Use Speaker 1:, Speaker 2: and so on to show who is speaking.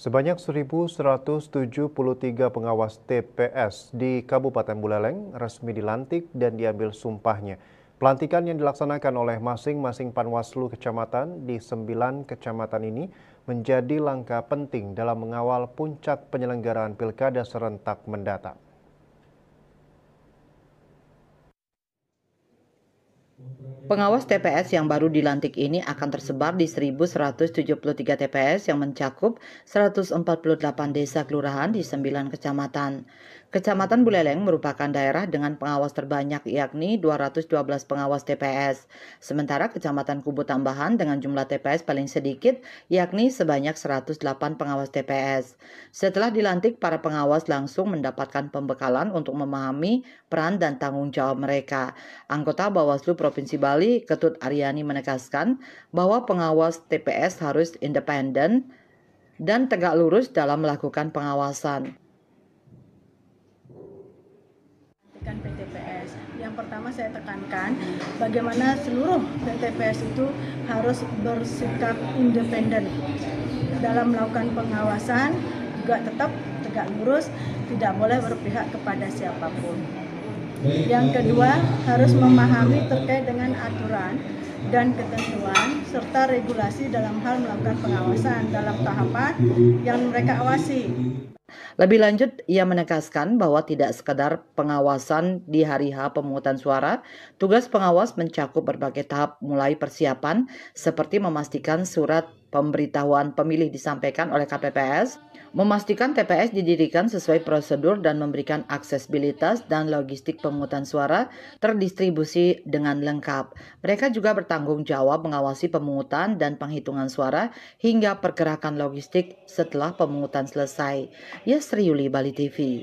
Speaker 1: Sebanyak 1.173 pengawas TPS di Kabupaten Buleleng resmi dilantik dan diambil sumpahnya. Pelantikan yang dilaksanakan oleh masing-masing panwaslu kecamatan di 9 kecamatan ini menjadi langkah penting dalam mengawal puncak penyelenggaraan pilkada serentak mendatang.
Speaker 2: Pengawas TPS yang baru dilantik ini akan tersebar di 1.173 TPS yang mencakup 148 desa kelurahan di 9 kecamatan. Kecamatan Buleleng merupakan daerah dengan pengawas terbanyak yakni 212 pengawas TPS. Sementara Kecamatan Kubu Tambahan dengan jumlah TPS paling sedikit yakni sebanyak 108 pengawas TPS. Setelah dilantik, para pengawas langsung mendapatkan pembekalan untuk memahami peran dan tanggung jawab mereka. Anggota Bawaslu Provinsi Bali, Ketut Aryani menegaskan bahwa pengawas TPS harus independen dan tegak lurus dalam melakukan pengawasan.
Speaker 3: PTPS. Yang pertama saya tekankan bagaimana seluruh PTPS itu harus bersikap independen dalam melakukan pengawasan, juga tetap tegak lurus, tidak boleh berpihak kepada siapapun. Yang kedua, harus memahami terkait dengan aturan dan ketentuan serta regulasi dalam hal melakukan pengawasan dalam tahapan yang mereka awasi.
Speaker 2: Lebih lanjut, ia menegaskan bahwa tidak sekadar pengawasan di hari H pemungutan suara, tugas pengawas mencakup berbagai tahap mulai persiapan seperti memastikan surat pemberitahuan pemilih disampaikan oleh KPPS, memastikan TPS didirikan sesuai prosedur dan memberikan aksesibilitas dan logistik pemungutan suara terdistribusi dengan lengkap. Mereka juga bertanggung jawab mengawasi pemungutan dan penghitungan suara hingga pergerakan logistik setelah pemungutan selesai. Yasri Yuli, Bali TV.